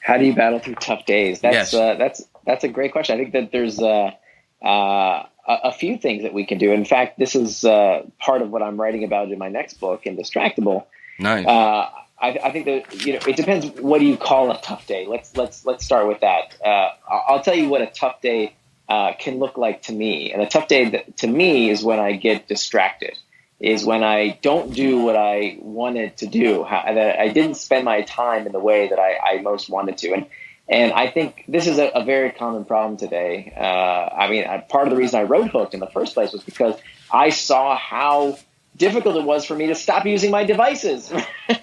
How do you battle through tough days? Yes. That's a great question. I think that there's a few things that we can do. In fact, this is part of what I'm writing about in my next book, Indistractable. Nice. I think that it depends. What do you call a tough day? Let's start with that. I'll tell you what a tough day can look like to me. And a tough day to me is when I get distracted. Is when I don't do what I wanted to do. That I didn't spend my time in the way that I most wanted to. And I think this is a very common problem today. Part of the reason I wrote Hooked in the first place was because I saw how difficult it was for me to stop using my devices.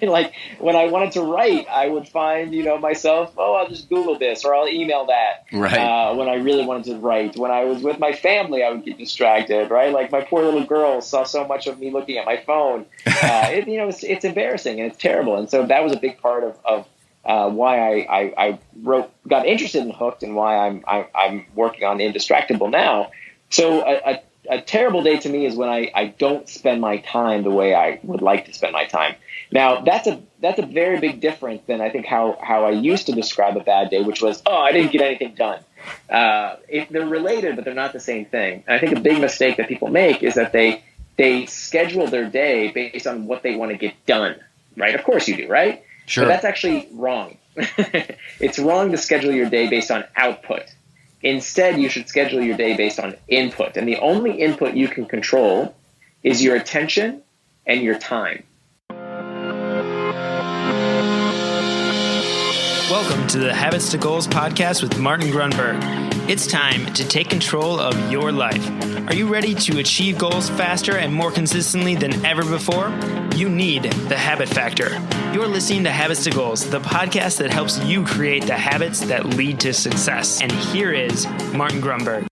Like when I wanted to write, I would find, myself, I'll just Google this or I'll email that. Right. When I really wanted to write. When I was with my family, I would get distracted, right? Like my poor little girl saw so much of me looking at my phone. It's embarrassing and it's terrible. And so that was a big part of why I got interested in Hooked and why I'm working on Indistractable now. So a terrible day to me is when I don't spend my time the way I would like to spend my time. Now that's a very big difference than I think how I used to describe a bad day, which was, I didn't get anything done. They're related, but they're not the same thing. And I think a big mistake that people make is that they schedule their day based on what they want to get done, right? Of course you do, right? Sure. But that's actually wrong. It's wrong to schedule your day based on output. Instead, you should schedule your day based on input. And the only input you can control is your attention and your time. Welcome to the Habits to Goals podcast with Martin Grunberg. It's time to take control of your life. Are you ready to achieve goals faster and more consistently than ever before? You need the Habit Factor. You're listening to Habits to Goals, the podcast that helps you create the habits that lead to success. And here is Martin Grunberg.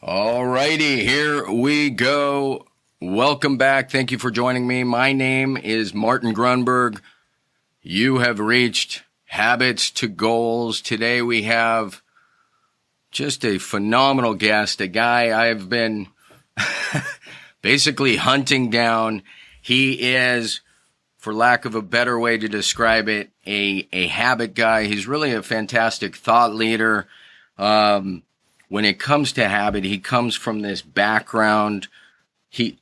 All righty, here we go. Welcome back. Thank you for joining me. My name is Martin Grunberg. You have reached Habits to Goals. Today we have just a phenomenal guest, a guy I've been basically hunting down. He is, for lack of a better way to describe it, a habit guy. He's really a fantastic thought leader. When it comes to habit, he comes from this background. He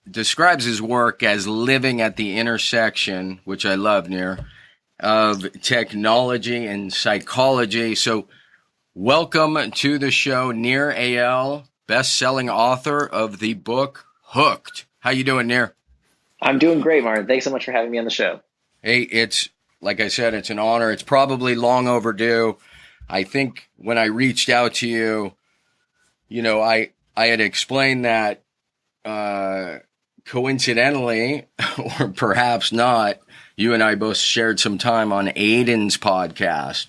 describes his work as living at the intersection, which I love, Nir, of technology and psychology. So welcome to the show, Nir Eyal, best-selling author of the book Hooked. How you doing, Nir? I'm doing great, Martin. Thanks so much for having me on the show. Hey, it's, like I said, it's an honor. It's probably long overdue. I think when I reached out to you, I had explained that coincidentally, or perhaps not, you and I both shared some time on Aiden's podcast.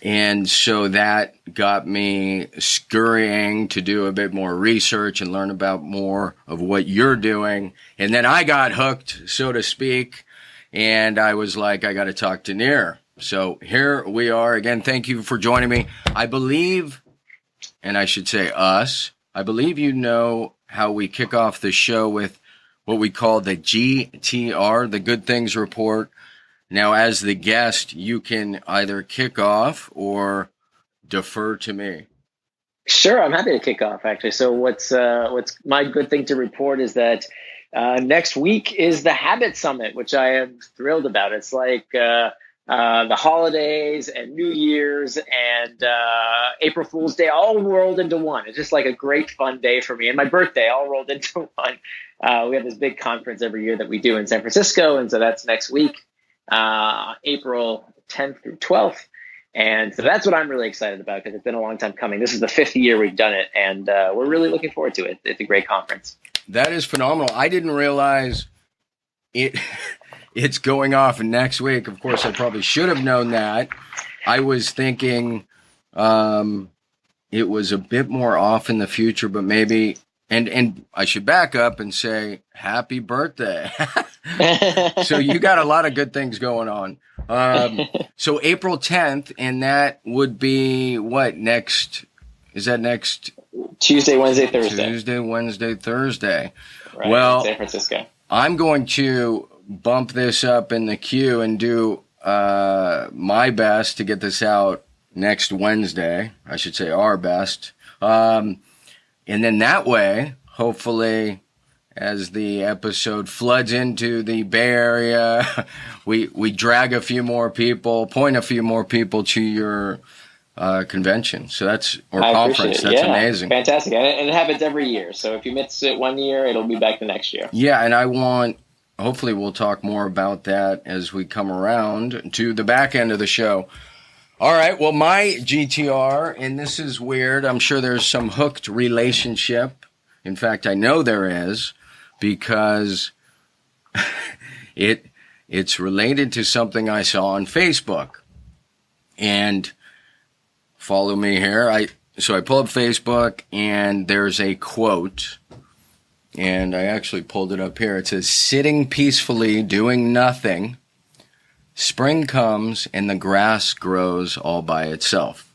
And so that got me scurrying to do a bit more research and learn about more of what you're doing. And then I got hooked, so to speak. And I was like, I got to talk to Nir. So here we are again. Thank you for joining me. I believe, and I should say us, I believe you know how we kick off the show with what we call the GTR, the Good Things Report. Now, as the guest, you can either kick off or defer to me. Sure, I'm happy to kick off, actually. So what's my good thing to report is that next week is the Habit Summit, which I am thrilled about. It's like the holidays and New Year's and April Fool's Day all rolled into one. It's just like a great fun day for me, and my birthday all rolled into one. We have this big conference every year that we do in San Francisco, and so that's next week, April 10th through 12th. And so that's what I'm really excited about because it's been a long time coming. This is the 5th year we've done it, and we're really looking forward to it. It's a great conference. That is phenomenal. I didn't realize it. It's going off next week. Of course, I probably should have known that. I was thinking it was a bit more off in the future, but maybe, and I should back up and say happy birthday. So you got a lot of good things going on. So April 10th, and that would be what next? Is that next? Tuesday, Wednesday, Thursday. Tuesday, Wednesday, Thursday. right, well, in San Francisco. I'm going to bump this up in the queue and do my best to get this out next Wednesday. I should say our best. And then that way, hopefully, as the episode floods into the Bay Area, we drag a few more people, point a few more people to your convention. So conference. That's amazing. Fantastic. And it happens every year. So if you miss it one year, it'll be back the next year. Yeah, and hopefully we'll talk more about that as we come around to the back end of the show. All right, well, my GTR, and this is weird. I'm sure there's some hooked relationship. In fact, I know there is, because it's related to something I saw on Facebook. And follow me here. So I pull up Facebook, and there's a quote, and I actually pulled it up here. It says, "Sitting peacefully, doing nothing, spring comes and the grass grows all by itself."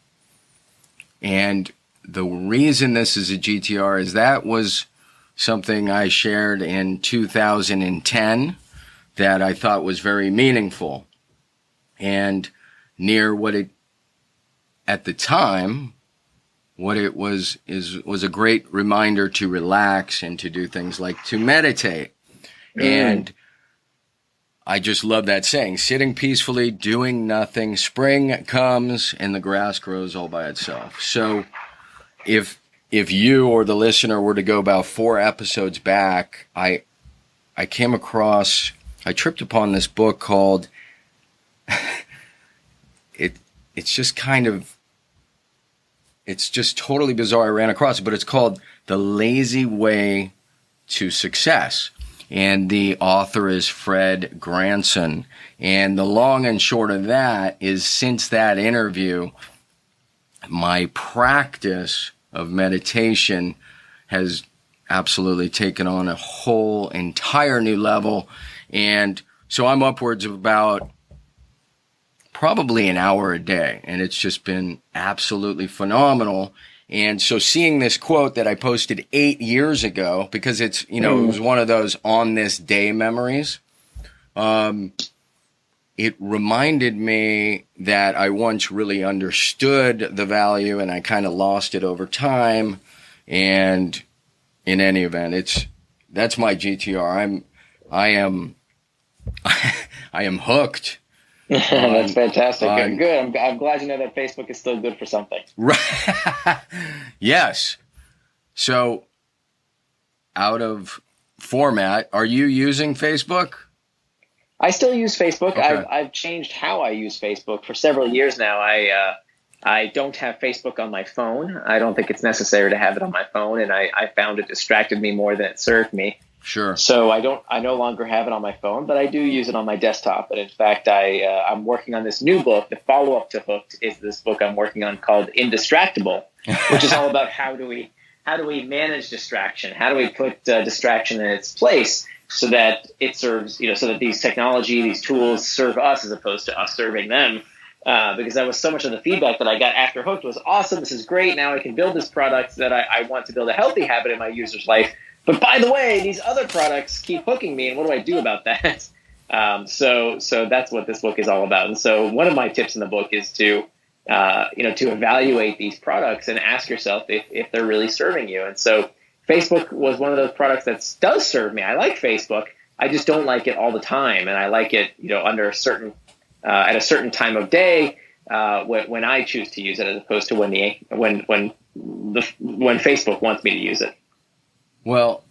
And the reason this is a GTR is that was something I shared in 2010 that I thought was very meaningful. And near what it, at the time, what it was a great reminder to relax and to do things like to meditate. And I just love that saying, sitting peacefully, doing nothing, spring comes and the grass grows all by itself. So if you or the listener were to go about 4 episodes back, I tripped upon this book called, it's just totally bizarre. I ran across it, but it's called The Lazy Way to Success. And the author is Fred Granson. And the long and short of that is, since that interview, my practice of meditation has absolutely taken on a whole entire new level. And so I'm upwards of about probably an hour a day. And it's just been absolutely phenomenal. And so seeing this quote that I posted 8 years ago, because it's, it was one of those on this day memories, it reminded me that I once really understood the value and I kind of lost it over time. And in any event, that's my GTR. I am hooked. That's fantastic. Good. I'm glad you know that Facebook is still good for something. Right. Yes. So, out of format, are you using Facebook? I still use Facebook. Okay. I've changed how I use Facebook for several years now. I don't have Facebook on my phone. I don't think it's necessary to have it on my phone, and I found it distracted me more than it served me. Sure. So I no longer have it on my phone, but I do use it on my desktop. And in fact, I'm working on this new book. The follow-up to Hooked is this book I'm working on called Indistractable, which is all about how do we manage distraction? How do we put distraction in its place so that it serves, so that these tools serve us as opposed to us serving them. Because that was so much of the feedback that I got after Hooked was, awesome, this is great. Now I can build this product that I want to build a healthy habit in my user's life. But by the way, these other products keep hooking me, and what do I do about that? So that's what this book is all about. And so one of my tips in the book is to evaluate these products and ask yourself if they're really serving you. And so Facebook was one of those products that does serve me. I like Facebook. I just don't like it all the time, and I like it, under a certain at a certain time of day when I choose to use it, as opposed to when Facebook wants me to use it. Well,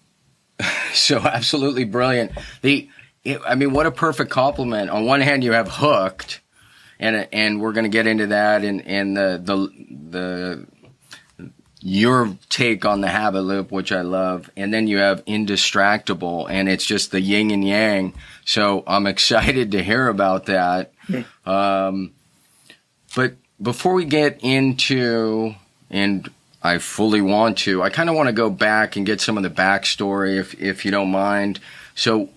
so absolutely brilliant. What a perfect compliment. On one hand, you have Hooked, and we're going to get into that and the your take on the habit loop, which I love, and then you have Indistractable, and it's just the yin and yang. So I'm excited to hear about that. But before we get into, and I fully want to, I kind of want to go back and get some of the backstory, if you don't mind. So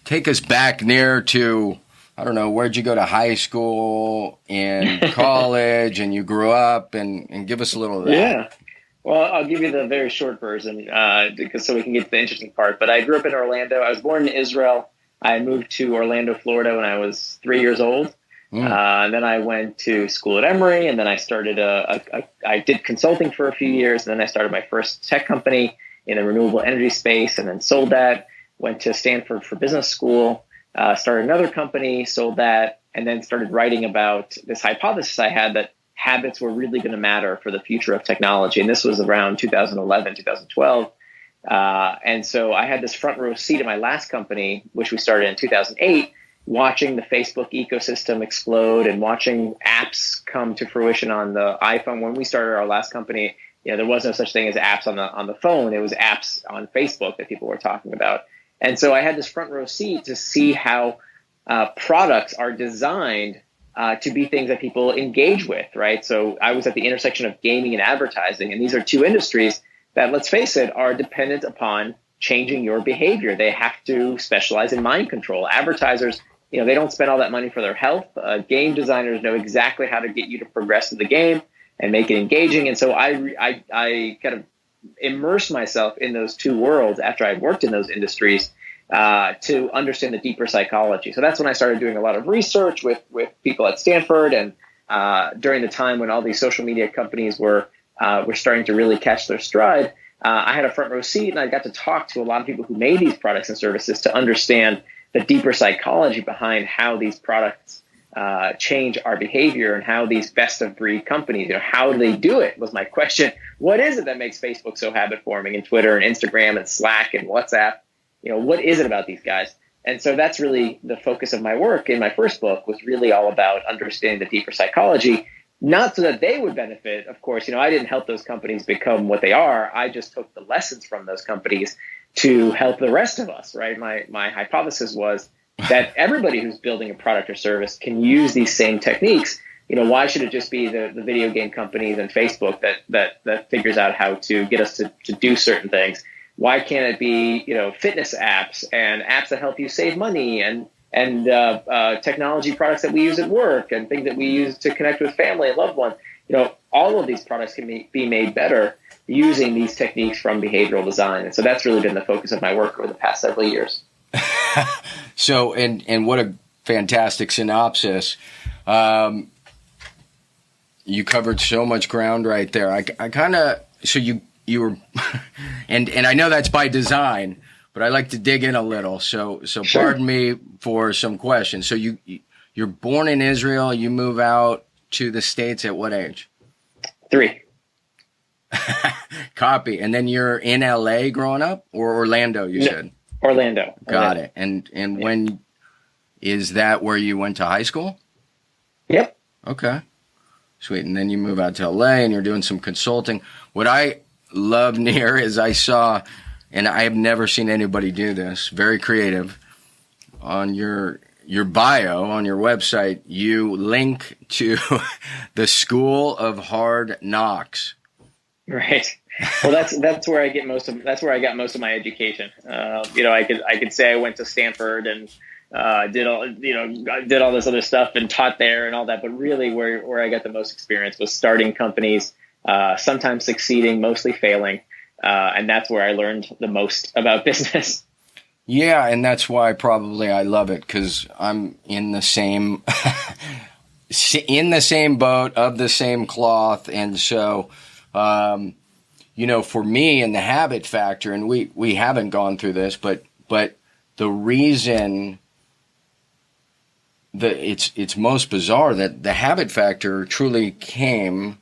take us back near to, I don't know, where'd you go to high school and college, and you grew up, and give us a little of that. Yeah. Well, I'll give you the very short version, because so we can get to the interesting part. But I grew up in Orlando. I was born in Israel. I moved to Orlando, Florida when I was 3 years old. And then I went to school at Emory, and then I started I did consulting for a few years, and then I started my first tech company in the renewable energy space, and then sold that. Went to Stanford for business school, started another company, sold that, and then started writing about this hypothesis I had that habits were really going to matter for the future of technology. And this was around 2011, 2012. And so I had this front row seat at my last company, which we started in 2008, watching the Facebook ecosystem explode and watching apps come to fruition on the iPhone. When we started our last company, there was no such thing as apps on the phone. It was apps on Facebook that people were talking about. And so I had this front row seat to see how products are designed to be things that people engage with, right? So I was at the intersection of gaming and advertising, and these are two industries that, let's face it, are dependent upon changing your behavior. They have to specialize in mind control. Advertisers, they don't spend all that money for their health. Game designers know exactly how to get you to progress in the game and make it engaging. And so I kind of immersed myself in those two worlds after I worked in those industries to understand the deeper psychology. So that's when I started doing a lot of research with people at Stanford, and during the time when all these social media companies were starting to really catch their stride. I had a front row seat, and I got to talk to a lot of people who made these products and services to understand the deeper psychology behind how these products change our behavior, and how these best of breed companies, how do they do it was my question. What is it that makes Facebook so habit forming, and Twitter and Instagram and Slack and WhatsApp? What is it about these guys? And so that's really the focus of my work in my first book, was really all about understanding the deeper psychology, not so that they would benefit. Of course, I didn't help those companies become what they are. I just took the lessons from those companies to help the rest of us, right? My hypothesis was that everybody who's building a product or service can use these same techniques. Why should it just be the video game companies and Facebook that figures out how to get us to do certain things? Why can't it be, fitness apps and apps that help you save money, and technology products that we use at work, and things that we use to connect with family and loved ones? All of these products can be made better using these techniques from behavioral design. And so that's really been the focus of my work over the past several years. So, and what a fantastic synopsis. You covered so much ground right there. I kind of, so you were, and I know that's by design, but I like to dig in a little. So Sure. Pardon me for some questions. So you're born in Israel. You move out to the States at what age? 3. Copy. And then you're in LA growing up, or Orlando, you said? Orlando. Got it. And when is that where you went to high school? Yep. Okay. Sweet. And then you move out to LA and you're doing some consulting. What I love, Nir, is I saw, and I have never seen anybody do this, very creative, on your bio on your website, you link to the School of Hard Knocks. Right. Well, that's where I got most of my education. I could say I went to Stanford and did all this other stuff and taught there and all that, but really where I got the most experience was starting companies, sometimes succeeding, mostly failing, and that's where I learned the most about business. Yeah, and that's why probably I love it, because I'm in the same boat, of the same cloth, and so for me and the habit factor, and we haven't gone through this, but the reason that it's most bizarre that the habit factor truly came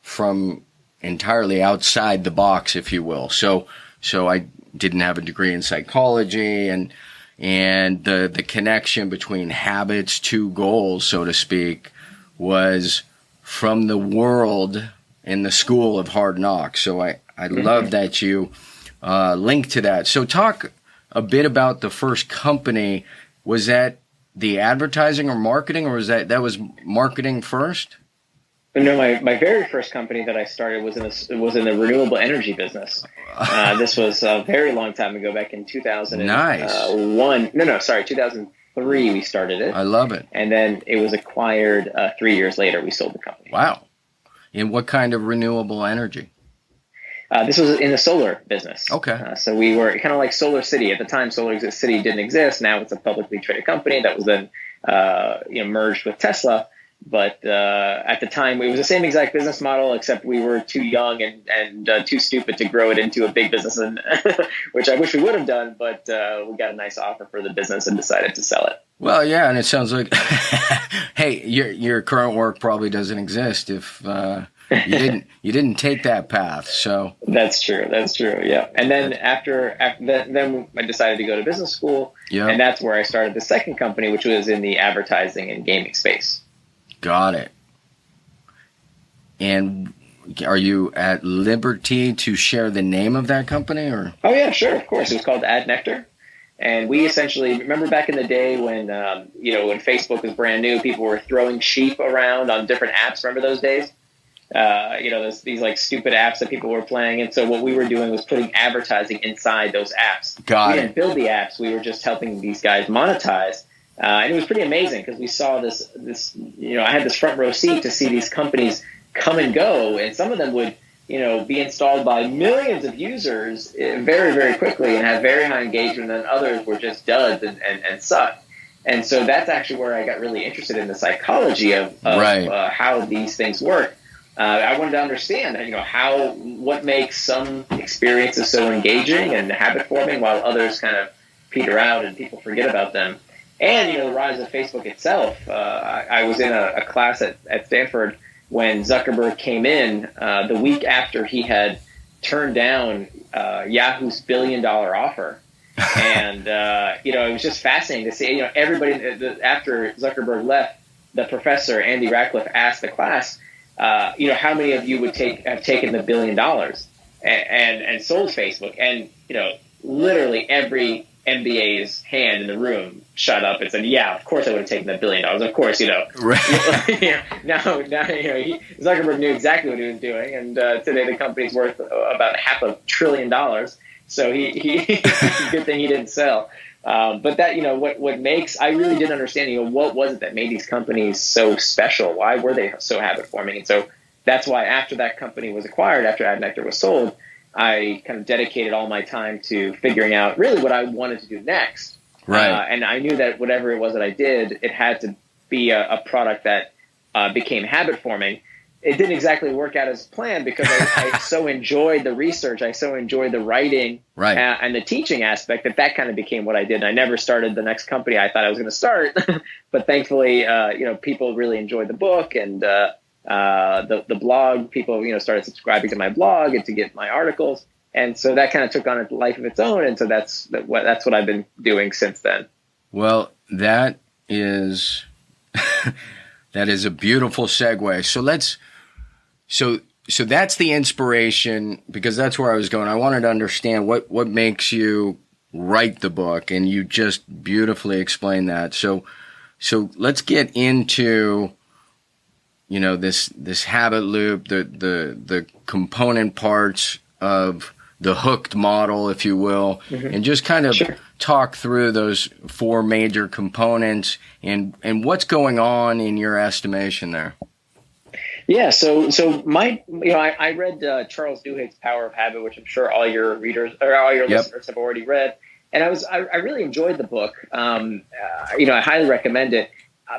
from entirely outside the box, if you will. So I didn't have a degree in psychology, and the connection between habits to goals, so to speak, was from the world in the School of Hard Knocks. So I love that you link to that. So talk a bit about the first company. Was that the advertising or marketing, or was that was marketing first? No, my very first company that I started was in the renewable energy business. This was a very long time ago, back in 2001. Nice. 2003 we started it. I love it. And then it was acquired 3 years later. We sold the company. Wow. And what kind of renewable energy? This was in the solar business. Okay. So we were kind of like Solar City. At the time, Solar City didn't exist. Now it's a publicly traded company that was then merged with Tesla. But at the time, it was the same exact business model, except we were too young and too stupid to grow it into a big business, and which I wish we would have done. But we got a nice offer for the business and decided to sell it. Well, yeah, and it sounds like, hey, your current work probably doesn't exist if you didn't take that path. So that's true. Yeah. And then after that, then I decided to go to business school, and that's where I started the second company, which was in the advertising and gaming space. Got it. And are you at liberty to share the name of that company, or? Oh yeah, sure, of course. It was called Ad Nectar. And we essentially, remember back in the day when, when Facebook was brand new, people were throwing sheep around on different apps. Remember those days? These like stupid apps that people were playing. And so what we were doing was putting advertising inside those apps. We didn't build the apps. We were just helping these guys monetize. And it was pretty amazing because we saw this, I had this front row seat to see these companies come and go. And some of them would, be installed by millions of users very, very quickly and have very high engagement, and others were just duds and sucked. And so that's actually where I got really interested in the psychology of how these things work. I wanted to understand, what makes some experiences so engaging and habit forming while others kind of peter out and people forget about them. And, the rise of Facebook itself. I was in a class at Stanford when Zuckerberg came in the week after he had turned down Yahoo's $1 billion offer. And, it was just fascinating to see, everybody, after Zuckerberg left, the professor, Andy Ratcliffe, asked the class, how many of you would have taken the $1 billion and sold Facebook? And, literally every MBA's hand in the room shut up and said, yeah, of course I would have taken the $1 billion. Of course, Right. Now, Zuckerberg knew exactly what he was doing. And today the company's worth about $500 billion. So he good thing he didn't sell. But that, what makes, I really didn't understand, what was it that made these companies so special? Why were they so habit forming? And so that's why after that company was acquired, after Ad Nectar was sold, I kind of dedicated all my time to figuring out really what I wanted to do next. Right. And I knew that whatever it was that I did, it had to be a product that became habit forming. It didn't exactly work out as planned because I so enjoyed the research. I so enjoyed the writing and the teaching aspect that kind of became what I did. And I never started the next company I thought I was going to start. But thankfully, people really enjoyed the book and the blog. People, started subscribing to my blog and to get my articles. And so that kind of took on a life of its own. And so that's what I've been doing since then. Well, that is that is a beautiful segue. So that's the inspiration, because that's where I was going. I wanted to understand what makes you write the book, and you just beautifully explained that. So let's get into this habit loop, the component parts of the hooked model, if you will, and just kind of talk through those four major components and what's going on in your estimation there. Yeah, so I read Charles Duhigg's Power of Habit, which I'm sure all your readers or all your listeners have already read, and I really enjoyed the book. I highly recommend it.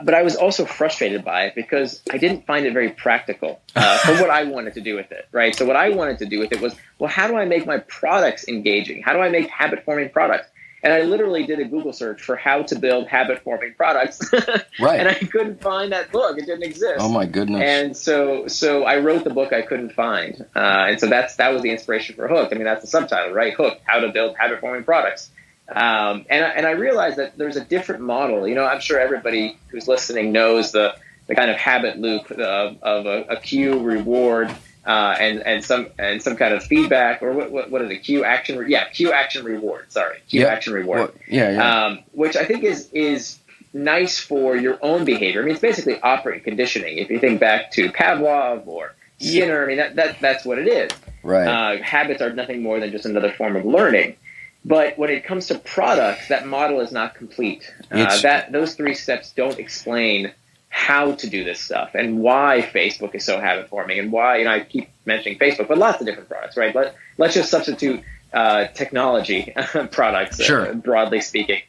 But I was also frustrated by it because I didn't find it very practical for what I wanted to do with it, right? So what I wanted to do with it was, well, how do I make my products engaging? How do I make habit-forming products? And I literally did a Google search for how to build habit-forming products, and I couldn't find that book. It didn't exist. Oh, my goodness. And so I wrote the book I couldn't find. And so that was the inspiration for Hooked. I mean, that's the subtitle, right? Hooked, How to Build Habit-Forming Products. And I realized that there's a different model. I'm sure everybody who's listening knows the kind of habit loop of a cue, reward, and some kind of feedback, or what is it? Cue, action, reward. Sorry, action, reward. Well, which I think is nice for your own behavior. I mean, it's basically operant conditioning. If you think back to Pavlov or Skinner, I mean that's what it is. Right. Habits are nothing more than just another form of learning. But when it comes to products, that model is not complete. Those three steps don't explain how to do this stuff and why Facebook is so habit forming and why, I keep mentioning Facebook, but lots of different products, right? Let's just substitute technology products, sure. Broadly speaking.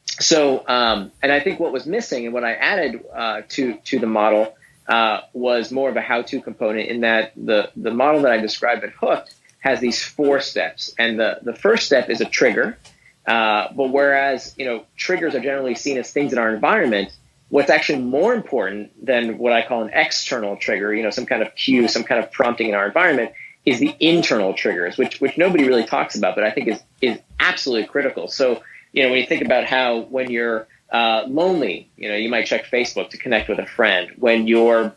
So, and I think what was missing and what I added to the model was more of a how-to component, in that the model that I described in Hooked has these 4 steps. And the first step is a trigger. But whereas, triggers are generally seen as things in our environment, what's actually more important than what I call an external trigger, some kind of cue, some kind of prompting in our environment, is the internal triggers, which nobody really talks about, but I think is absolutely critical. So, when you think about how when you're lonely, you might check Facebook to connect with a friend. When you're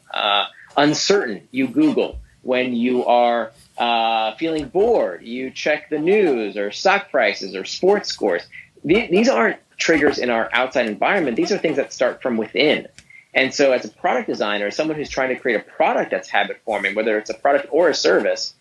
uncertain, you Google. When you are feeling bored, you check the news or stock prices or sports scores. These aren't triggers in our outside environment. These are things that start from within. And so as a product designer, someone who's trying to create a product that's habit forming, whether it's a product or a service,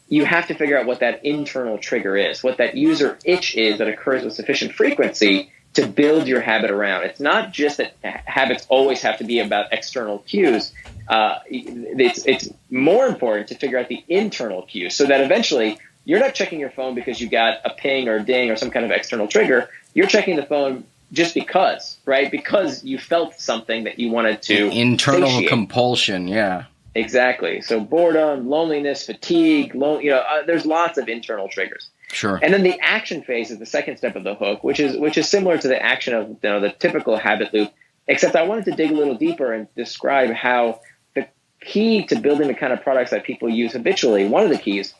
you have to figure out what that internal trigger is, what that user itch is that occurs with sufficient frequency to build your habit around. It's not just that habits always have to be about external cues. It's more important to figure out the internal cues, so that eventually you're not checking your phone because you got a ping or a ding or some kind of external trigger. You're checking the phone just because, right? Because you felt something that you wanted to internal satiate. Compulsion, yeah. Exactly. So boredom, loneliness, fatigue, there's lots of internal triggers. Sure. And then the action phase is the second step of the hook, which is similar to the action of the typical habit loop, except I wanted to dig a little deeper and describe how the key to building the kind of products that people use habitually, one of the keys,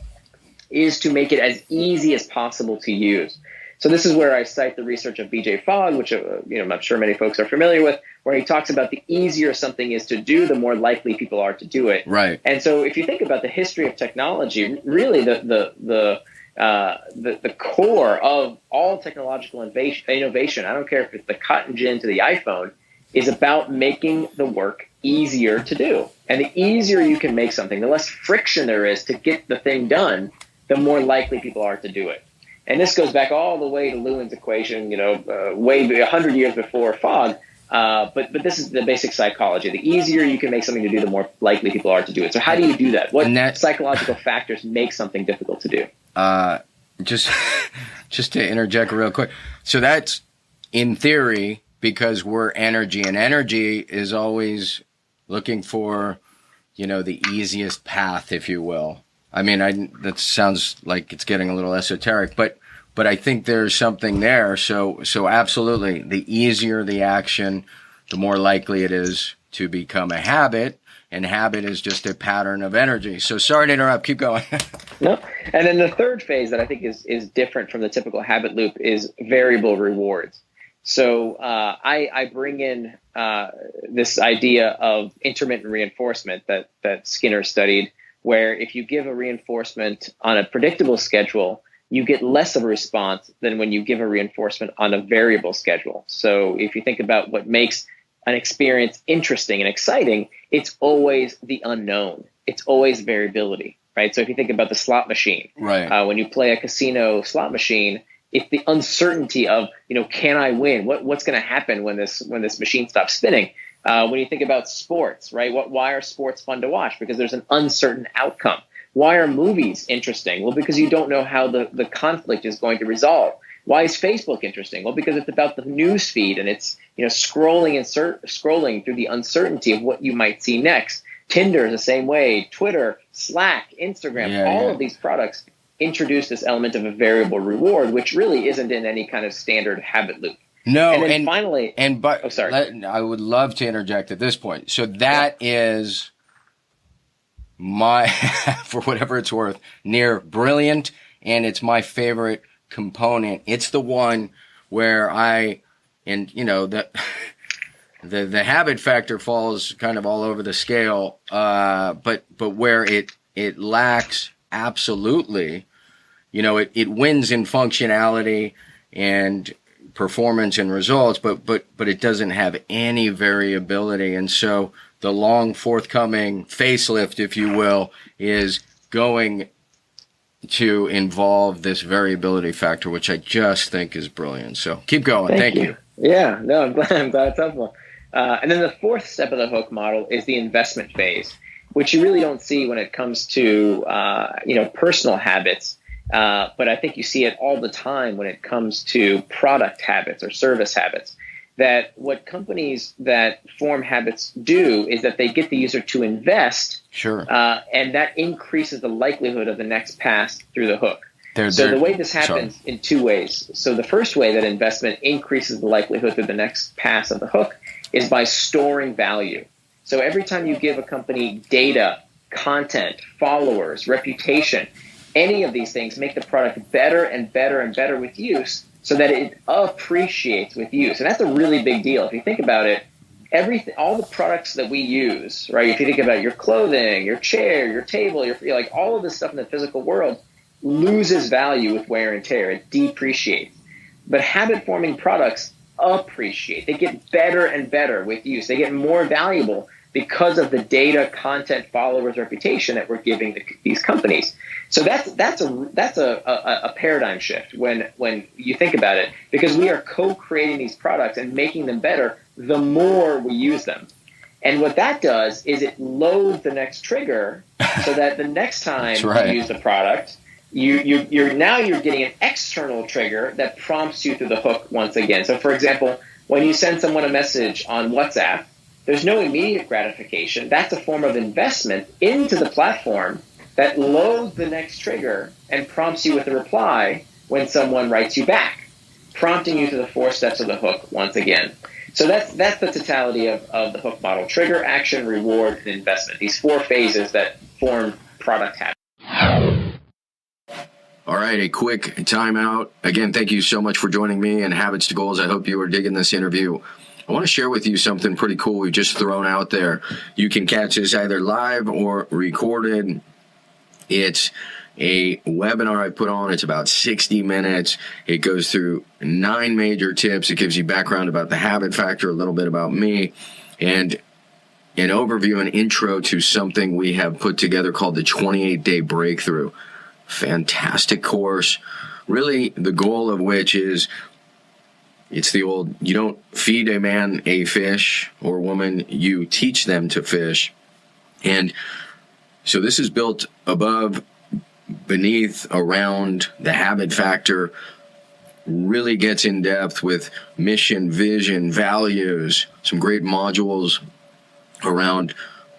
is to make it as easy as possible to use. So this is where I cite the research of BJ Fogg, which I'm not sure many folks are familiar with, where he talks about the easier something is to do, the more likely people are to do it. Right. And so if you think about the history of technology, really the core of all technological innovation, I don't care if it's the cotton gin to the iPhone, is about making the work easier to do. And the easier you can make something, the less friction there is to get the thing done, the more likely people are to do it. And this goes back all the way to Lewin's equation, way 100 years before Fogg. But this is the basic psychology. The easier you can make something to do, the more likely people are to do it. So how do you do that? What psychological factors make something difficult to do? Just to interject real quick. So that's in theory because we're energy, and energy is always looking for, the easiest path, if you will. I mean, that sounds like it's getting a little esoteric, but I think there's something there. So absolutely, the easier the action, the more likely it is to become a habit, and habit is just a pattern of energy. So sorry to interrupt. Keep going. No. And then the third phase that I think is different from the typical habit loop is variable rewards. So I bring in this idea of intermittent reinforcement that Skinner studied, where if you give a reinforcement on a predictable schedule, you get less of a response than when you give a reinforcement on a variable schedule. So if you think about what makes an experience interesting and exciting, it's always the unknown. It's always variability, right? So if you think about the slot machine, right. When you play a casino slot machine, it's the uncertainty of, can I win? What's going to happen when this machine stops spinning? When you think about sports, right? Why are sports fun to watch? Because there's an uncertain outcome. Why are movies interesting? Well, because you don't know how the conflict is going to resolve. Why is Facebook interesting? Well, because it's about the news feed and it's scrolling through the uncertainty of what you might see next. Tinder is the same way. Twitter, Slack, Instagram, all of these products introduce this element of a variable reward, which really isn't in any kind of standard habit loop. No, and then finally, I would love to interject at this point. So that is my, for whatever it's worth, near brilliant, and it's my favorite component. It's the one where the habit factor falls kind of all over the scale, but where it lacks absolutely, it wins in functionality and performance and results, but it doesn't have any variability. And so the long forthcoming facelift, if you will, is going to involve this variability factor, which I just think is brilliant. So keep going. Thank you. Yeah, no, I'm glad it's helpful. And then the fourth step of the hook model is the investment phase, which you really don't see when it comes to personal habits. But I think you see it all the time when it comes to product habits or service habits. That what companies that form habits do is that they get the user to invest, sure, and that increases the likelihood of the next pass through the hook. So the way this happens in two ways. So the first way that investment increases the likelihood through the next pass of the hook is by storing value. So every time you give a company data, content, followers, reputation, any of these things make the product better and better and better with use so that it appreciates with use. And that's a really big deal. If you think about it, all the products that we use, right? If you think about your clothing, your chair, your table, like all of this stuff in the physical world loses value with wear and tear. It depreciates. But habit-forming products appreciate. They get better and better with use. They get more valuable because of the data, content, followers, reputation that we're giving these companies. So that's a paradigm shift when you think about it, because we are co-creating these products and making them better the more we use them. And what that does is it loads the next trigger so that the next time you use the product, you're getting an external trigger that prompts you through the hook once again. So, for example, when you send someone a message on WhatsApp, there's no immediate gratification. That's a form of investment into the platform that loads the next trigger and prompts you with a reply when someone writes you back, prompting you to the 4 steps of the hook once again. So that's the totality of the hook model: trigger, action, reward, and investment. These 4 phases that form product habits. All right, a quick timeout. Again, thank you so much for joining me in Habits to Goals. I hope you are digging this interview. I want to share with you something pretty cool we've just thrown out there. You can catch this either live or recorded. It's a webinar I put on. It's about 60 minutes. It goes through 9 major tips. It gives you background about the habit factor, a little bit about me, and an overview and intro to something we have put together called the 28-Day Breakthrough. Fantastic course. Really, the goal of which is, it's the old, you don't feed a man a fish or woman, you teach them to fish. And so this is built above, beneath, around the habit factor, really gets in depth with mission, vision, values, some great modules around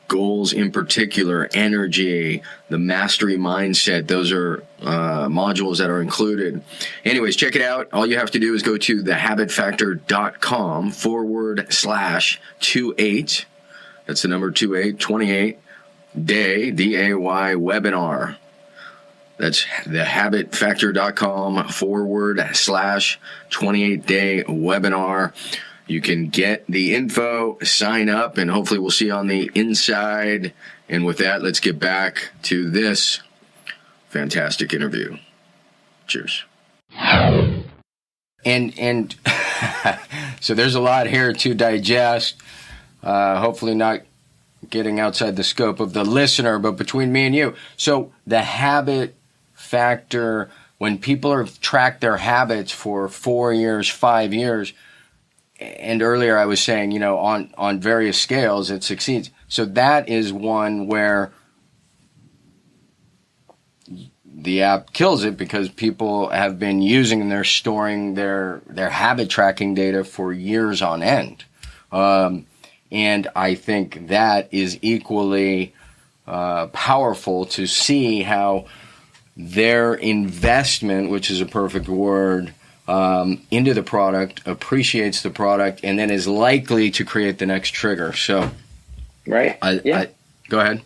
goals in particular, energy, the mastery mindset. Those are modules that are included. Anyways, check it out. All you have to do is go to thehabitfactor.com/28. That's the number 28 day, D-A-Y, webinar. That's thehabitfactor.com/28-day webinar. You can get the info, sign up, and hopefully we'll see you on the inside. And with that, let's get back to this fantastic interview. Cheers. And so there's a lot here to digest. Hopefully not getting outside the scope of the listener, but between me and you. So the habit factor, when people have tracked their habits for 4 years, 5 years, and earlier I was saying, on various scales, it succeeds. So that is one where the app kills it because people have been using and they're storing their habit tracking data for years on end. And I think that is equally powerful to see how their investment, which is a perfect word, into the product, appreciates the product, and then is likely to create the next trigger. So, right? Go ahead.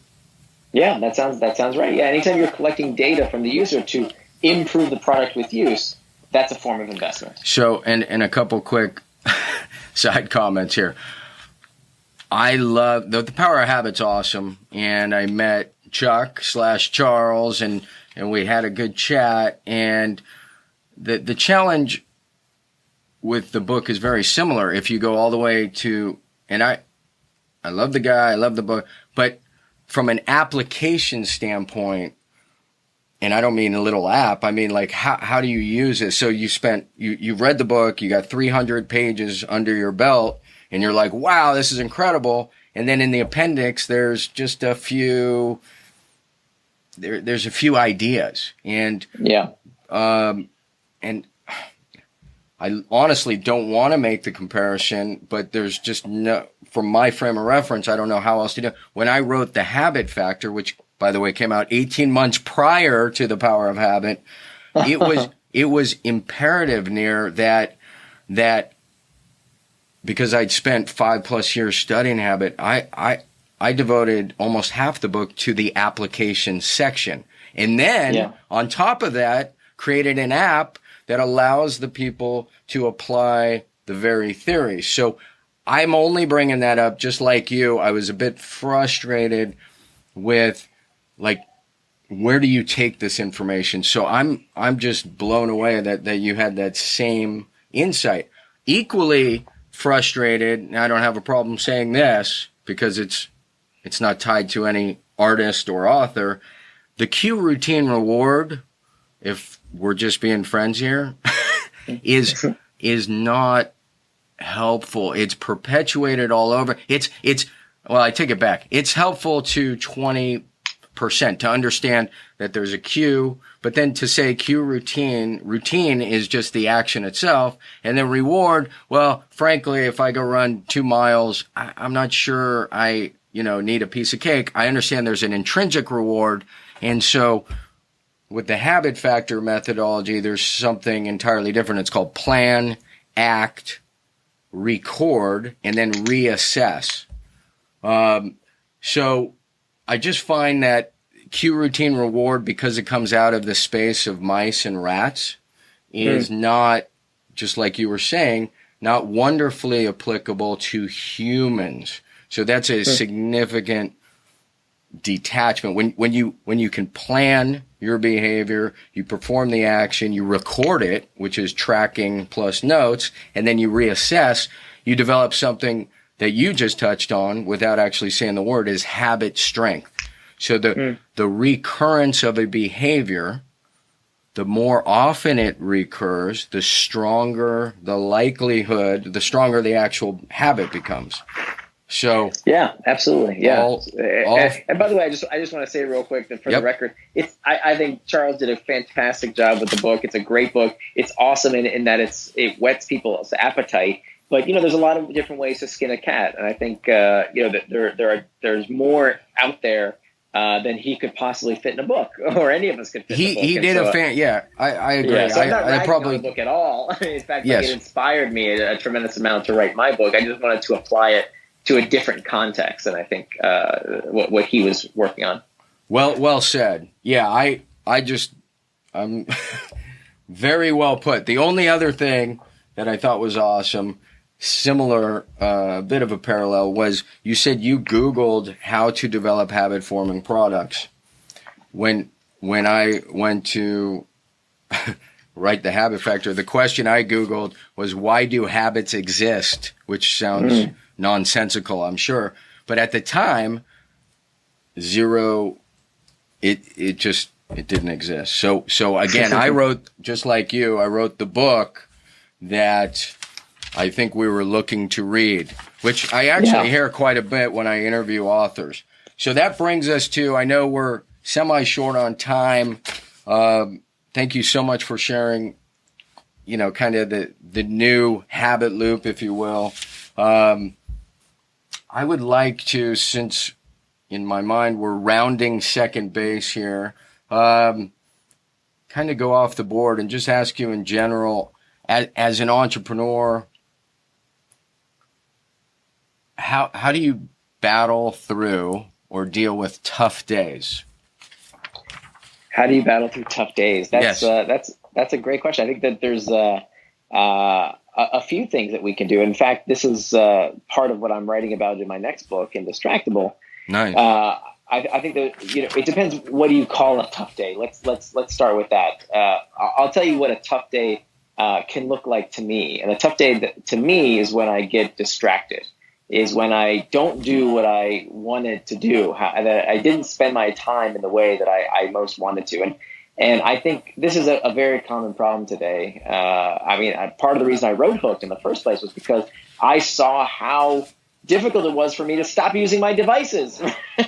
Yeah, that sounds right. Yeah, anytime you're collecting data from the user to improve the product with use, that's a form of investment. So, and a couple quick side comments here. I love the Power of Habit's awesome, and I met Chuck/Charles, and we had a good chat, and the challenge with the book is very similar. If you go all the way to, and I love the guy, I love the book, but from an application standpoint, and I don't mean a little app, I mean like how do you use it? So you read the book, you got 300 pages under your belt, and you're like, wow, this is incredible. And then in the appendix, there's just a few, there's a few ideas. And, and I honestly don't want to make the comparison, but there's just no, from my frame of reference, I don't know how else to do it. When I wrote The Habit Factor, which, by the way, came out 18 months prior to The Power of Habit, it was imperative near that because I'd spent 5+ years studying habit, I devoted almost half the book to the application section. And then on top of that, created an app that allows the people to apply the very theory. So I'm only bringing that up just like you. I was a bit frustrated with, like, where do you take this information? So I'm just blown away that you had that same insight. Equally frustrated, and I don't have a problem saying this because it's not tied to any artist or author. The cue routine reward, if we're just being friends here, is not helpful. It's perpetuated all over. Well, I take it back. It's helpful to 20% to understand that there's a cue, but then to say cue routine is just the action itself, and then reward, well, frankly, if I go run 2 miles, I'm not sure I need a piece of cake. I understand there's an intrinsic reward, and so with the habit factor methodology, there's something entirely different. It's called plan, act, record, and then reassess. So I just find that cue routine reward, because it comes out of the space of mice and rats, is not, just like you were saying, not wonderfully applicable to humans. So that's a significant detachment. When you can plan your behavior, you perform the action, you record it, which is tracking plus notes, and then you reassess, you develop something that you just touched on without actually saying the word, is habit strength. So the recurrence of a behavior, the more often it recurs, the stronger the likelihood, the stronger the actual habit becomes. So yeah, absolutely, yeah. And by the way, I just want to say real quick that for the record, I think Charles did a fantastic job with the book. It's a great book. It's awesome in that it whets people's appetite. But there's a lot of different ways to skin a cat, and I think that there's more out there than he could possibly fit in a book, or any of us could fit in a book. He did I agree. Yeah, so I'm not writing on the book at all. In fact, it inspired me a tremendous amount to write my book. I just wanted to apply it to a different context than I think what he was working on. Well said. Yeah, I'm very well put. The only other thing that I thought was awesome, similar, bit of a parallel, was you said you Googled how to develop habit-forming products. When I went to write The Habit Factor, the question I Googled was, why do habits exist? Which sounds nonsensical, I'm sure. But at the time, it didn't exist. So again, I wrote, just like you, I wrote the book that I think we were looking to read, which I actually hear quite a bit when I interview authors. So that brings us to, I know we're semi-short on time. Thank you so much for sharing, kind of the new habit loop, if you will. I would like to, since in my mind we're rounding second base here, kind of go off the board and just ask you in general, as an entrepreneur, how do you battle through or deal with tough days? How do you battle through tough days? That's a great question. I think that there's a few things that we can do. In fact, this is part of what I'm writing about in my next book, Indistractable. Nice. I think that it depends. What do you call a tough day? Let's start with that. I'll tell you what a tough day can look like to me. And a tough day to me is when I get distracted. Is when I don't do what I wanted to do. That I didn't spend my time in the way that I most wanted to. And I think this is a very common problem today. Part of the reason I wrote Hooked in the first place was because I saw how difficult it was for me to stop using my devices.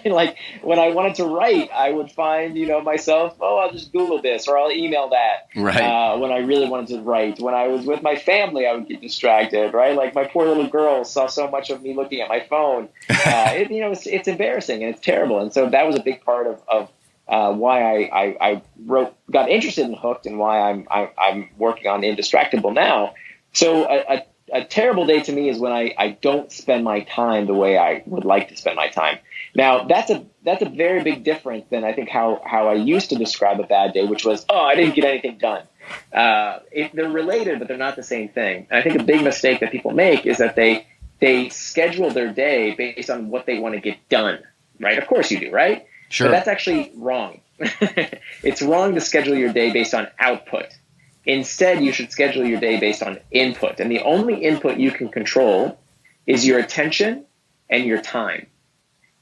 Like when I wanted to write, I would find, myself, I'll just Google this or I'll email that. Right. When I really wanted to write. When I was with my family, I would get distracted, right? Like my poor little girl saw so much of me looking at my phone. It's embarrassing and it's terrible. And so that was a big part of why I got interested in Hooked and why I'm working on Indistractable now. So a terrible day to me is when I don't spend my time the way I would like to spend my time. Now that's a very big difference than I think how I used to describe a bad day, which was, I didn't get anything done. They're related, but they're not the same thing. And I think a big mistake that people make is that they schedule their day based on what they want to get done, right? Of course you do, right? Sure. But that's actually wrong. It's wrong to schedule your day based on output. Instead, you should schedule your day based on input. And the only input you can control is your attention and your time.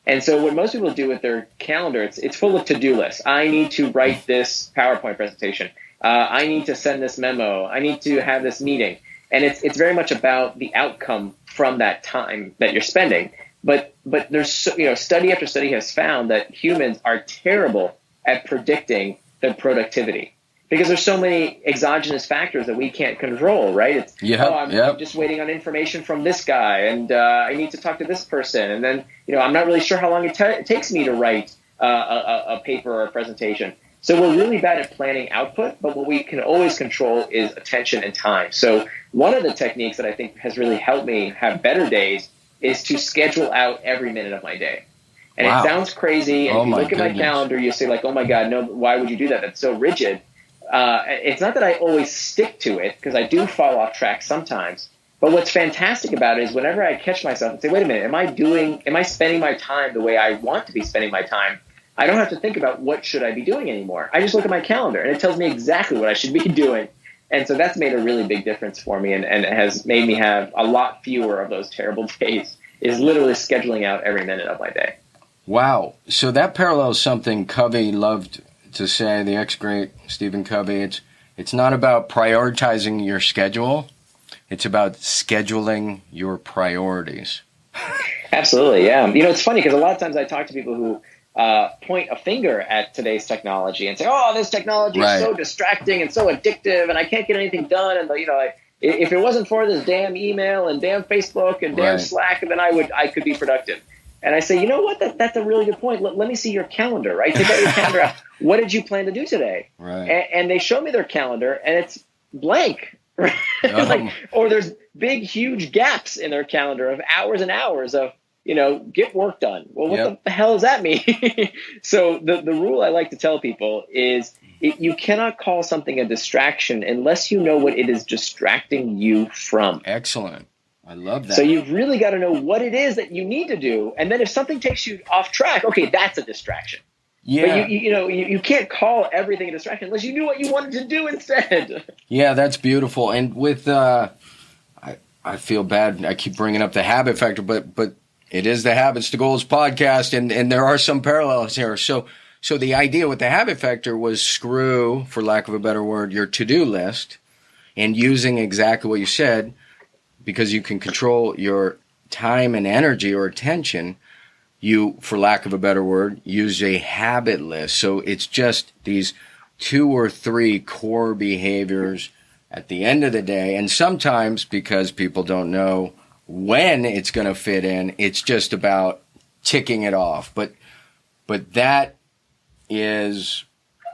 And so what most people do with their calendar, it's full of to-do lists. I need to write this PowerPoint presentation. I need to send this memo. I need to have this meeting. And it's very much about the outcome from that time that you're spending. But there's study after study has found that humans are terrible at predicting their productivity because there's so many exogenous factors that we can't control, right? I'm just waiting on information from this guy, and I need to talk to this person, and then I'm not really sure how long it takes me to write a paper or a presentation. So we're really bad at planning output, but what we can always control is attention and time. So one of the techniques that I think has really helped me have better days is to schedule out every minute of my day. And It sounds crazy. And if you look at my calendar, you say like, oh my God, no, why would you do that? That's so rigid. It's not that I always stick to it because I do fall off track sometimes. But what's fantastic about it is whenever I catch myself and say, wait a minute, am I spending my time the way I want to be spending my time? I don't have to think about what should I be doing anymore. I just look at my calendar and it tells me exactly what I should be doing. And so that's made a really big difference for me and it has made me have a lot fewer of those terrible days, is literally scheduling out every minute of my day. Wow. So that parallels something Covey loved to say, the ex-great Stephen Covey. It's not about prioritizing your schedule. It's about scheduling your priorities. Absolutely, yeah. It's funny because a lot of times I talk to people who point a finger at today's technology and say, this technology is so distracting and so addictive and I can't get anything done. And, if it wasn't for this damn email and damn Facebook and damn Slack, then I could be productive. And I say, you know what? That's a really good point. Let me see your calendar, right? Take out your calendar out. What did you plan to do today? Right. And they show me their calendar and it's blank. Right? Or there's big, huge gaps in their calendar of hours and hours of, get work done. Well, what the hell does that mean? So the rule I like to tell people is you cannot call something a distraction unless you know what it is distracting you from. Excellent. I love that. So you've really got to know what it is that you need to do. And then if something takes you off track, okay, that's a distraction. Yeah. But you can't call everything a distraction unless you knew what you wanted to do instead. Yeah, that's beautiful. And with I feel bad. I keep bringing up the habit factor, but it is the Habits to Goals podcast, and there are some parallels here. So the idea with the habit factor was screw, for lack of a better word, your to-do list, and using exactly what you said, because you can control your time and energy or attention, you, for lack of a better word, use a habit list. So it's just these 2 or 3 core behaviors at the end of the day. And sometimes, because people don't know when it's going to fit in, it's just about ticking it off. But that is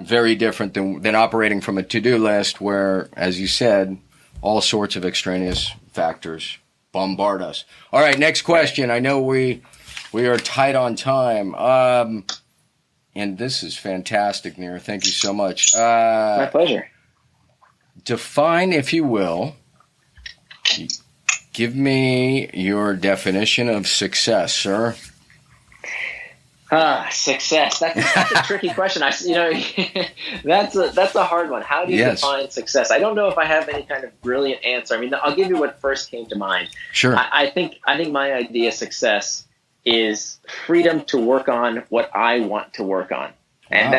very different than operating from a to-do list where, as you said, all sorts of extraneous factors bombard us. All right, next question. I know we are tight on time. And this is fantastic, Nir. Thank you so much. My pleasure. Define, if you will, give me your definition of success, sir. Success. That's a tricky question. That's a hard one. How do you define success? I don't know if I have any kind of brilliant answer. I mean, I'll give you what first came to mind. Sure. I think my idea of success is freedom to work on what I want to work on, and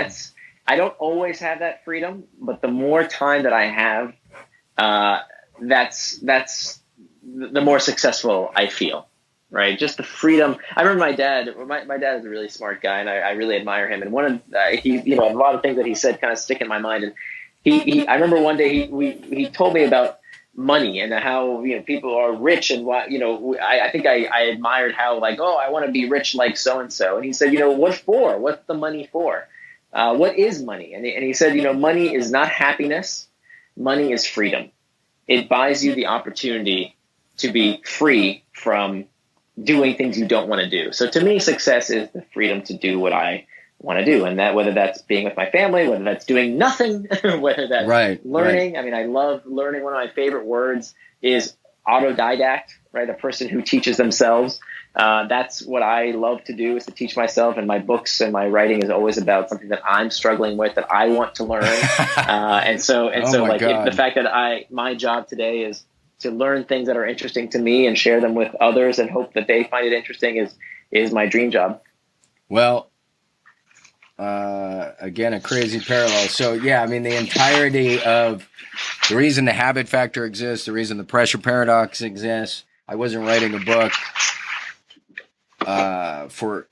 I don't always have that freedom, but the more time that I have, that's the more successful I feel, right? Just the freedom. I remember my dad is a really smart guy, and I really admire him. And one of a lot of things that he said kind of stick in my mind. And I remember one day he told me about money and how, people are rich, and why, I think I admired how, like, oh, I want to be rich like so and so. And he said, what for? What's the money for? What is money? And he said, money is not happiness. Money is freedom. It buys you the opportunity to be free from doing things you don't want to do. So to me, success is the freedom to do what I want to do. And that, whether that's being with my family, whether that's doing nothing, whether that's learning. Right. I mean, I love learning. One of my favorite words is autodidact, right? A person who teaches themselves. That's what I love to do, is to teach myself. And my books and my writing is always about something that I'm struggling with, that I want to learn. The fact that my job today is to learn things that are interesting to me and share them with others and hope that they find it interesting is my dream job. Well, again, a crazy parallel. So yeah, I mean, the entirety of the reason the habit factor exists, the reason the pressure paradox exists. I wasn't writing a book for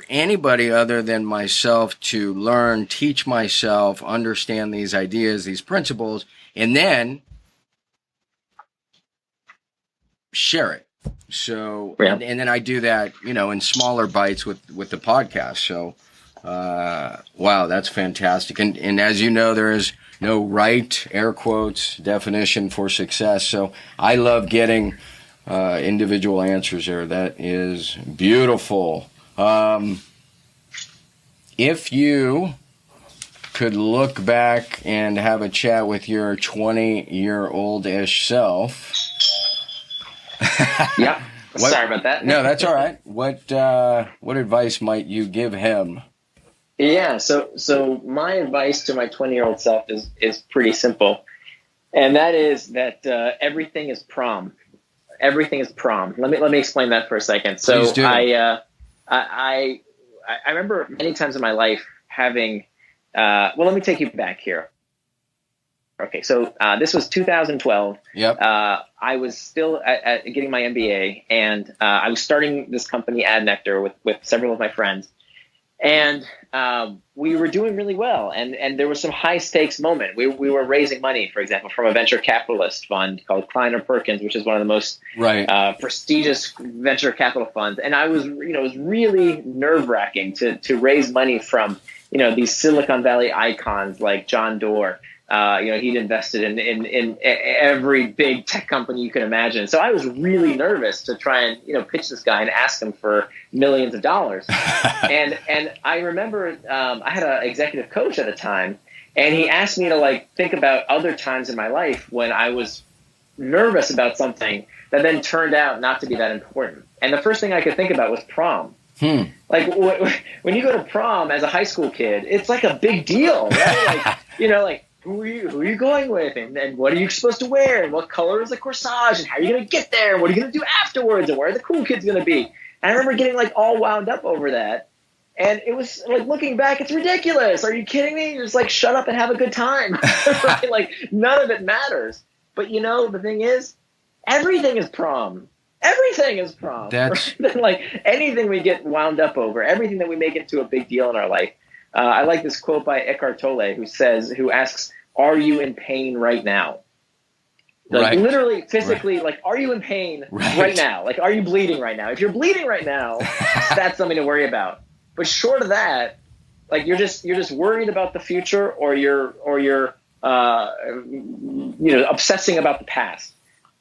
anybody other than myself to learn, teach myself, understand these ideas, these principles, and then share it. So, and then I do that, in smaller bites with the podcast. So, wow, that's fantastic. And as you know, there is no right, air quotes, definition for success. So I love getting individual answers there. That is beautiful. If you could look back and have a chat with your 20-year-old-ish self. Yeah. Sorry about that. No, that's all right. What advice might you give him? Yeah. So my advice to my 20-year-old self is pretty simple. And that is that everything is prom. Everything is prom. Let me explain that for a second. So Please do. I remember many times in my life having let me take you back here. Okay, so this was 2012. Yep. I was still at getting my MBA, and I was starting this company, Ad Nectar, with several of my friends. And we were doing really well, and there was some high stakes moment. We were raising money, for example, from a venture capitalist fund called Kleiner Perkins, which is one of the most prestigious venture capital funds. And I was, it was really nerve wracking to raise money from, these Silicon Valley icons like John Doerr. He'd invested in every big tech company you could imagine. So I was really nervous to try and, pitch this guy and ask him for millions of dollars. and I remember I had an executive coach at the time, and he asked me to think about other times in my life when I was nervous about something that then turned out not to be that important. And the first thing I could think about was prom. Like when you go to prom as a high school kid, it's like a big deal, right? Who are you going with, and what are you supposed to wear, and what color is the corsage, and how are you going to get there, and what are you going to do afterwards, and where are the cool kids going to be? And I remember getting all wound up over that, and it was looking back, it's ridiculous. Are you kidding me? You're just shut up and have a good time. Right? None of it matters. But the thing is, everything is prom. Everything is prom. That's anything we get wound up over, everything that we make into a big deal in our life. I like this quote by Eckhart Tolle, who asks, "Are you in pain right now?" Literally, physically, are you in pain right now? Are you bleeding right now? If you're bleeding right now, that's something to worry about. But short of that, you're just worried about the future, or you're obsessing about the past.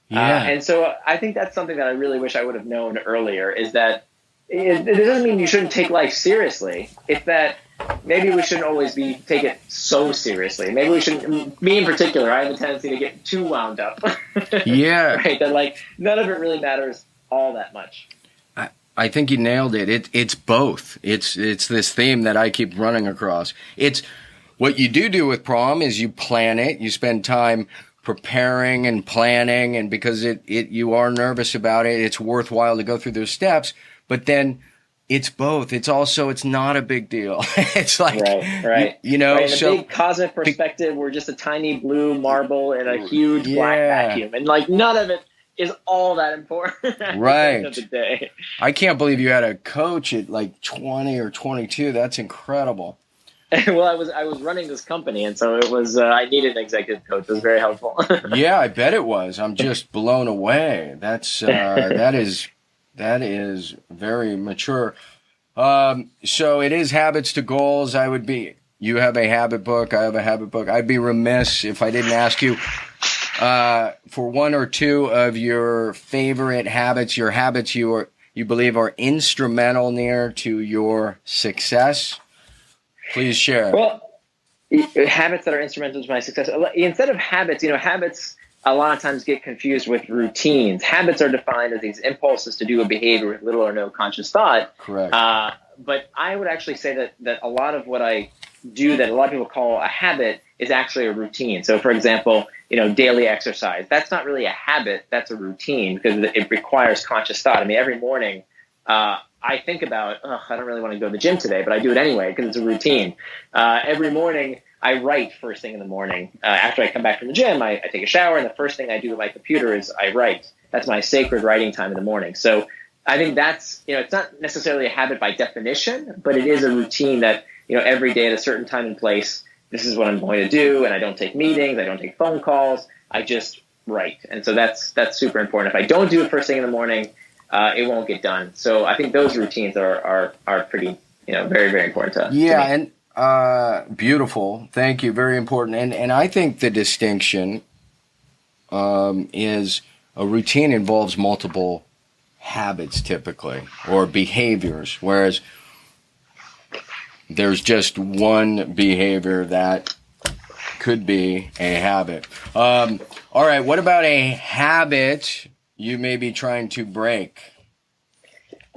Yeah. And so I think that's something that I really wish I would have known earlier, is that it doesn't mean you shouldn't take life seriously. It's that maybe we shouldn't always take it so seriously. Maybe we shouldn't. Me in particular, I have a tendency to get too wound up. Yeah. Right. That none of it really matters all that much. I think you nailed it. It's both. It's this theme that I keep running across. It's what you do with prom is you plan it. You spend time preparing and planning, and because you are nervous about it, it's worthwhile to go through those steps. But then It's both. It's also, it's not a big deal. It's like, right. you know, right. In so a big cosmic perspective, we're just a tiny blue marble in a huge black vacuum. And like none of it is all that important at the end of the day. I can't believe you had a coach at like 20 or 22. That's incredible. Well, I was running this company, and so it was I needed an executive coach. It was very helpful. Yeah, I bet it was. I'm just blown away. That's that is very mature. So it is habits to goals. You have a habit book. I have a habit book. I'd be remiss if I didn't ask you for one or two of your favorite habits, your habits you believe are instrumental near to your success. Please share. Well, habits that are instrumental to my success. Instead of habits, habits a lot of times get confused with routines. Habits are defined as these impulses to do a behavior with little or no conscious thought. Correct. But I would actually say that a lot of what I do that a lot of people call a habit is actually a routine. So, for example, daily exercise. That's not really a habit. That's a routine because it requires conscious thought. I mean, every morning I think about, I don't really want to go to the gym today, but I do it anyway because it's a routine. Every morning I write first thing in the morning. After I come back from the gym, I take a shower, and the first thing I do with my computer is I write. That's my sacred writing time in the morning. So I think that's, it's not necessarily a habit by definition, but it is a routine that, every day at a certain time and place, this is what I'm going to do. And I don't take meetings. I don't take phone calls. I just write. And so that's super important. If I don't do it first thing in the morning, it won't get done. So I think those routines are pretty, very, very important to me. And beautiful. Thank you. Very important. And I think the distinction is a routine involves multiple habits typically or behaviors, whereas there's just one behavior that could be a habit. All right. What about a habit you may be trying to break?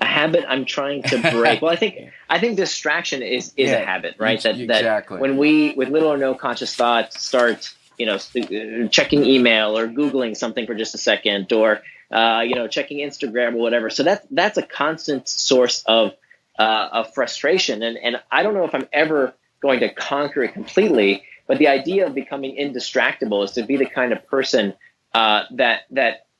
A habit I'm trying to break. Well, I think distraction is a habit, right? Exactly. That when we, with little or no conscious thought, start, checking email or Googling something for just a second, or checking Instagram or whatever. So that's a constant source of frustration. And I don't know if I'm ever going to conquer it completely, but the idea of becoming indistractable is to be the kind of person that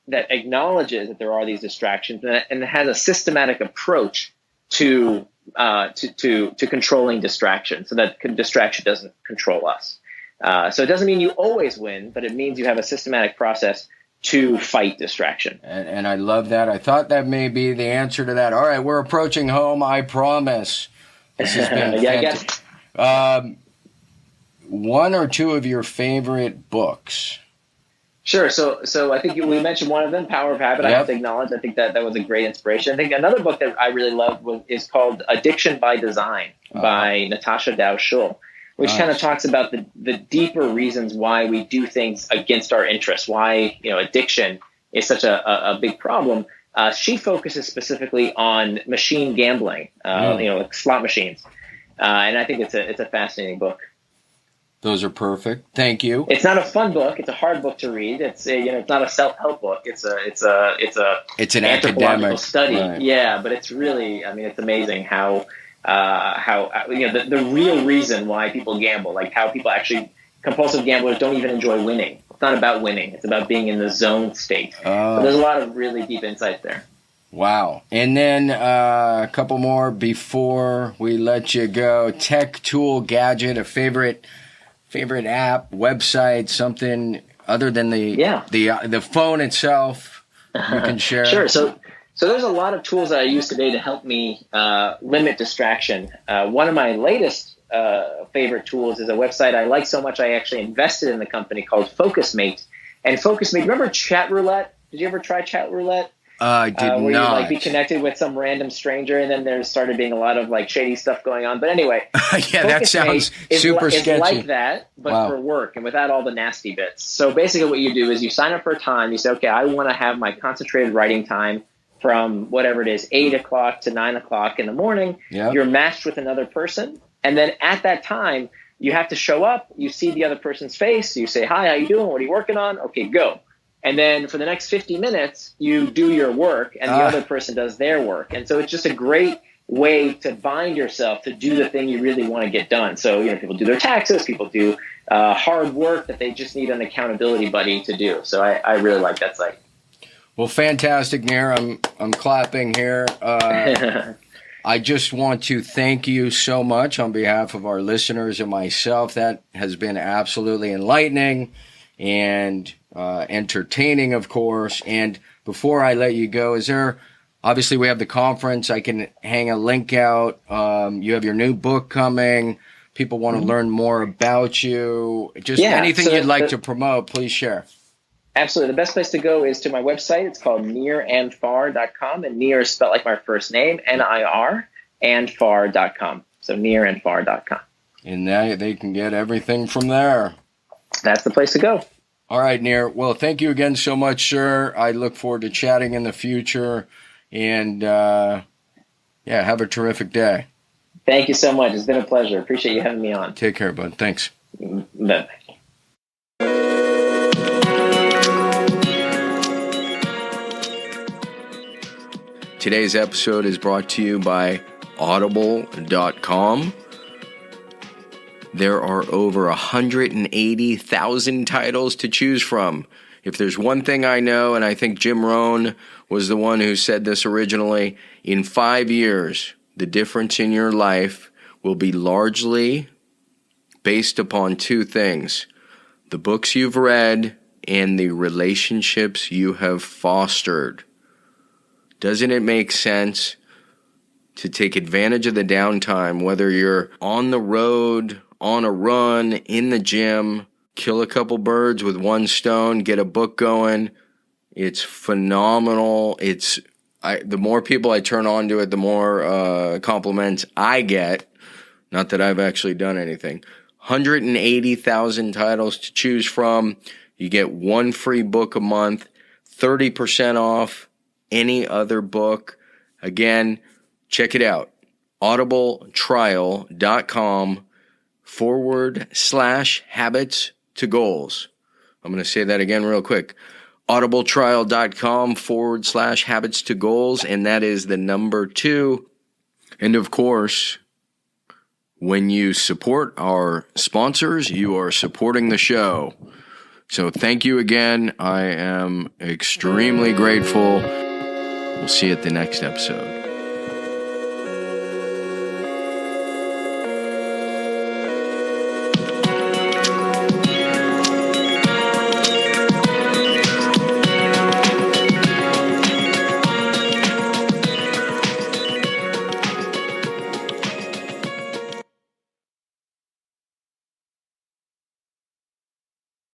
acknowledges that there are these distractions and has a systematic approach to controlling distraction, so that distraction doesn't control us. So it doesn't mean you always win, but it means you have a systematic process to fight distraction. And I love that. I thought that may be the answer to that. All right, we're approaching home, I promise. This has been fantastic. One or two of your favorite books? Sure. So I think we mentioned one of them, Power of Habit. Yep. I have to acknowledge, I think that was a great inspiration. I think another book that I really loved is called Addiction by Design by Natasha Dow-Schul, which kind of talks about the deeper reasons why we do things against our interests, why addiction is such a big problem. She focuses specifically on machine gambling, like slot machines, and I think it's a fascinating book. Those are perfect. Thank you. It's not a fun book. It's a hard book to read. It's not a self-help book. It's an academic study. Right. Yeah, but it's really, it's amazing how the real reason why people gamble, like how people actually, compulsive gamblers don't even enjoy winning. It's not about winning. It's about being in the zone state. So there's a lot of really deep insight there. Wow. And then a couple more before we let you go. Tech, tool, gadget, a favorite app, website, something other than the phone itself you can share. Sure. So there's a lot of tools that I use today to help me limit distraction. One of my latest favorite tools is a website I like so much I actually invested in the company called FocusMate. And FocusMate, remember Chat Roulette? Did you ever try Chat Roulette? I did not. Where you like be connected with some random stranger, and then there started being a lot of like shady stuff going on. But anyway, that sounds super sketchy. It's like that, but for work and without all the nasty bits. So basically, what you do is you sign up for a time. You say, okay, I want to have my concentrated writing time from whatever it is, 8 o'clock to 9 o'clock in the morning. Yep. You're matched with another person, and then at that time, you have to show up. You see the other person's face. You say, hi, how you doing? What are you working on? Okay, go. And then for the next 50 minutes, you do your work and the other person does their work. And so it's just a great way to bind yourself to do the thing you really want to get done. So, people do their taxes, people do hard work that they just need an accountability buddy to do. So I really like that site. Well, fantastic, Nir. I'm clapping here. I just want to thank you so much on behalf of our listeners and myself. That has been absolutely enlightening and entertaining, of course. And before I let you go, obviously we have the conference. I can hang a link out. You have your new book coming. People want to learn more about you. Just anything you'd like to promote, please share. Absolutely. The best place to go is to my website. It's called nirandfar.com, and Nir is spelled like my first name, Nir, and far.com. So nirandfar.com. And they can get everything from there. That's the place to go. All right, Nir. Well, thank you again so much, sir. I look forward to chatting in the future. And, have a terrific day. Thank you so much. It's been a pleasure. Appreciate you having me on. Take care, bud. Thanks. Bye. Today's episode is brought to you by Audible.com. There are over 180,000 titles to choose from. If there's one thing I know, and I think Jim Rohn was the one who said this originally, in 5 years, the difference in your life will be largely based upon two things: the books you've read and the relationships you have fostered. Doesn't it make sense to take advantage of the downtime, whether you're on the road, on a run, in the gym, kill a couple birds with one stone, get a book going? It's phenomenal. The more people I turn on to it, the more compliments I get. Not that I've actually done anything. 180,000 titles to choose from. You get one free book a month, 30% off any other book. Again, check it out. audibletrial.com/habits to goals. I'm going to say that again real quick. audibletrial.com/habits to goals. And that is the number 2. And of course, when you support our sponsors, you are supporting the show. So thank you again. I am extremely grateful. We'll see you at the next episode.